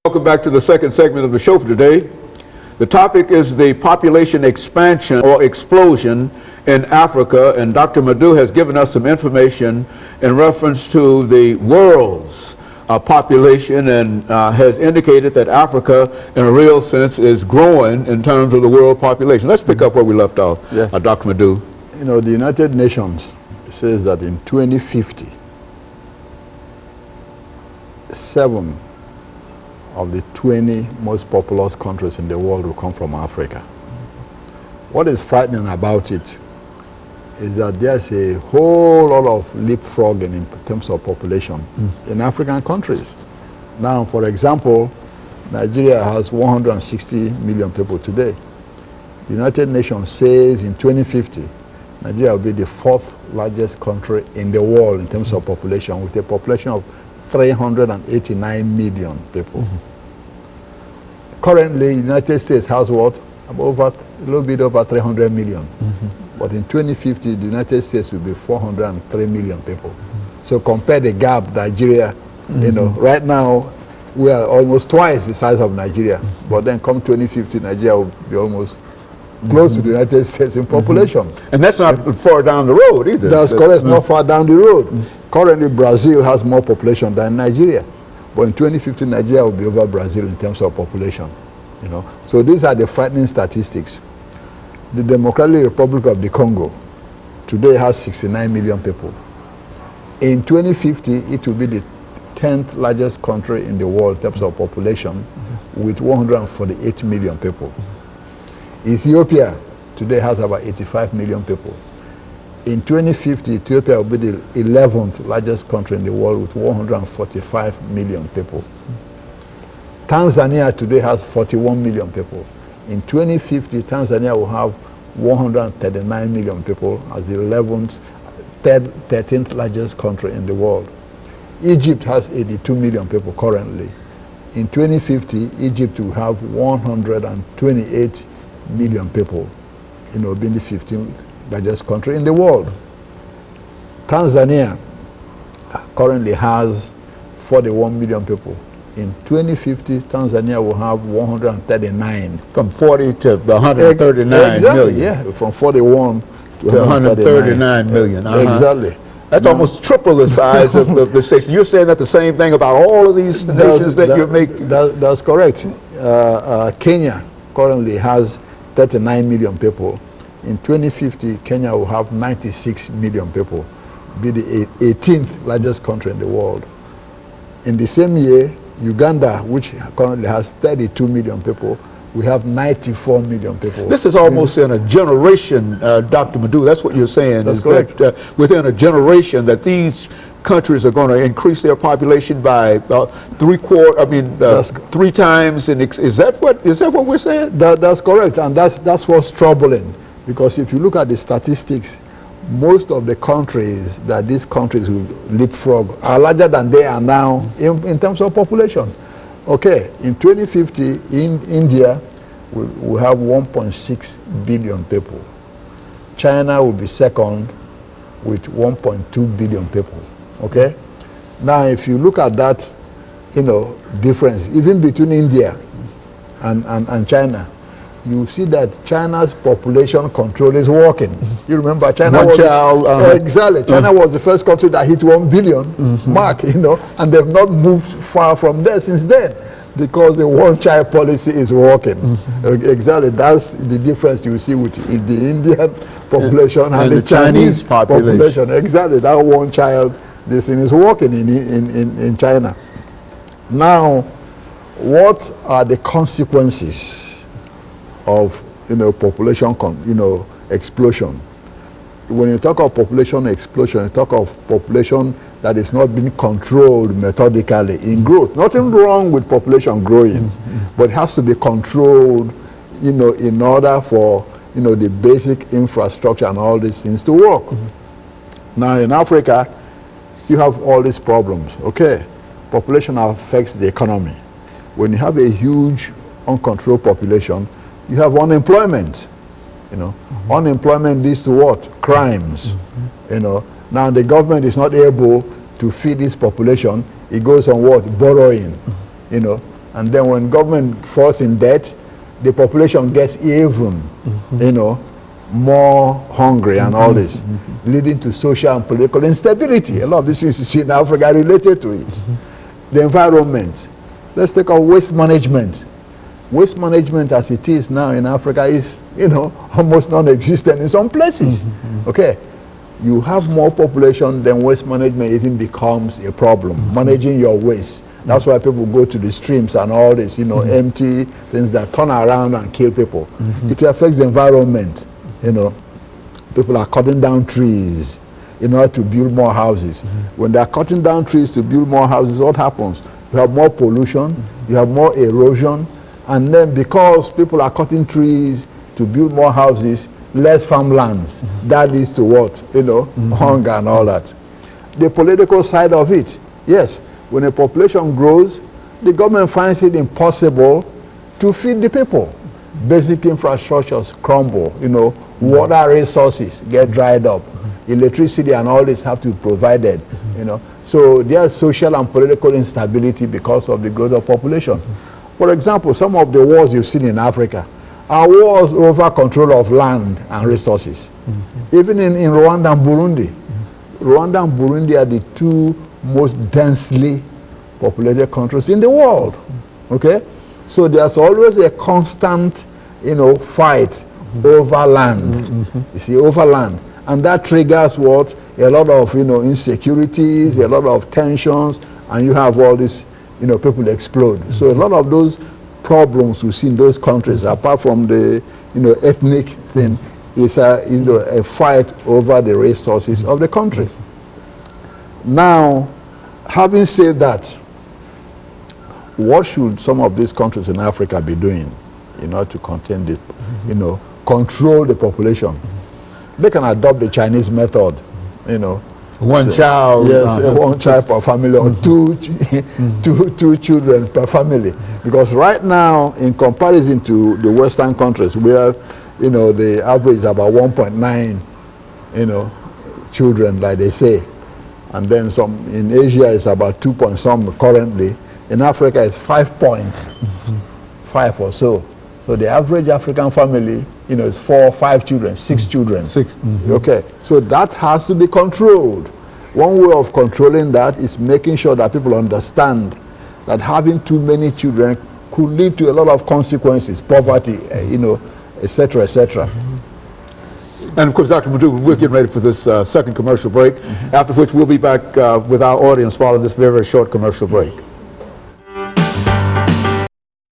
Welcome back to the second segment of the show for today. The topic is the population expansion or explosion in Africa, and Dr. LMadu has given us some information in reference to the world's population, and has indicated that Africa, in a real sense, is growing in terms of the world population. Let's pick up where we left off, Dr. LMadu. You know, the United Nations says that in 2050, 7 of the 20 most populous countries in the world will come from Africa. What is frightening about it is that there's a whole lot of leapfrogging in terms of population in African countries. Now, for example, Nigeria has 160 million people today. The United Nations says in 2050, Nigeria will be the 4th largest country in the world in terms of population, with a population of 389 million people. Currently, the United States has what? A little bit over 300 million. But in 2050, the United States will be 403 million people. So compare the gap, Nigeria, you know, right now, we are almost twice the size of Nigeria. But then come 2050, Nigeria will be almost close to the United States in population. And that's not far down the road either. That's correct, not far down the road. Currently, Brazil has more population than Nigeria. But in 2050, Nigeria will be over Brazil in terms of population. You know, so these are the frightening statistics. The Democratic Republic of the Congo today has 69 million people. In 2050, it will be the 10th largest country in the world in terms of population, with 148 million people. Ethiopia today has about 85 million people. In 2050, Ethiopia will be the 11th largest country in the world with 145 million people. Tanzania today has 41 million people. In 2050, Tanzania will have 139 million people as the 13th largest country in the world. Egypt has 82 million people currently. In 2050, Egypt will have 128 million people, you know, being the 15th largest country in the world. Tanzania currently has 41 million people. In 2050, Tanzania will have 139. From 40 to 139 exactly, million. Yeah, from 41 to 139 million. Exactly. That's now, almost triple the size of the station. You're saying that the same thing about all of these nations that you make? That's correct. Kenya currently has 39 million people. In 2050, Kenya will have 96 million people, be the 18th largest country in the world. In the same year, Uganda, which currently has 32 million people, we have 94 million people. This is almost in a generation, Dr. LMadu. That's what you're saying. That's is correct. That within a generation that these countries are going to increase their population by 3 times. And is that what we're saying? That's correct, and that's what's troubling. Because if you look at the statistics, most of the countries that these countries will leapfrog are larger than they are now in terms of population. Okay, in 2050, in India, we'll have 1.6 billion people. China will be second with 1.2 billion people. Okay? Now, if you look at that, you know, difference, even between India and China, you see that China's population control is working. You remember China exactly. China was the first country that hit 1 billion mark, you know, and they've not moved far from there since then because the one-child policy is working. Exactly. That's the difference you see with the Indian population and the Chinese population. Exactly. That one-child, this thing is working in China. Now, what are the consequences of population explosion? When you talk of population explosion, you talk of population that is not being controlled methodically in growth. Nothing wrong with population growing, but it has to be controlled, in order for the basic infrastructure and all these things to work. Now in Africa, you have all these problems. Okay, population affects the economy. When you have a huge uncontrolled population, you have unemployment. Unemployment leads to what? Crimes. Now the government is not able to feed this population. It goes on what? Borrowing. And then when government falls in debt, the population gets even, you know, more hungry and all this, leading to social and political instability. A lot of these things you see in Africa are related to it. The environment. Let's take our waste management. Waste management as it is now in Africa is, you know, almost non-existent in some places. Okay, you have more population, then waste management even becomes a problem. Managing your waste. That's why people go to the streams and all this, you know, empty things that turn around and kill people. It affects the environment. You know, people are cutting down trees in order to build more houses. When they are cutting down trees to build more houses, what happens? You have more pollution, you have more erosion, and then because people are cutting trees to build more houses, less farmlands. That leads to what? You know, hunger and all that. The political side of it, yes, when a population grows, the government finds it impossible to feed the people. Basic infrastructures crumble, you know, water resources get dried up, electricity and all this have to be provided, you know. So there's social and political instability because of the growth of population. For example, some of the wars you've seen in Africa are wars over control of land and resources. Even in Rwanda and Burundi. Rwanda and Burundi are the two most densely populated countries in the world, okay? So there's always a constant, you know, fight over land. You see, over land. And that triggers what? A lot of, you know, insecurities, a lot of tensions, and you have all this, you know, people explode. So a lot of those problems we see in those countries, apart from the, you know, ethnic thing, is a, you know, a fight over the resources of the country. Now, having said that, what should some of these countries in Africa be doing in order to contain the, you know, control the population? They can adopt the Chinese method, you know. One child. Yes, one child per family, or two children per family. Because right now, in comparison to the Western countries, where, you know, the average is about 1.9, you know, children, like they say. And then some in Asia is about 2 point some currently. In Africa, it's 5.5 or so. So the average African family, you know, is 4 or 5 children, 6 children. Okay, so that has to be controlled. One way of controlling that is making sure that people understand that having too many children could lead to a lot of consequences, poverty, you know, etc., etc. And of course, Dr. LMadu, we're getting ready for this second commercial break, after which we'll be back with our audience following this very, very short commercial break.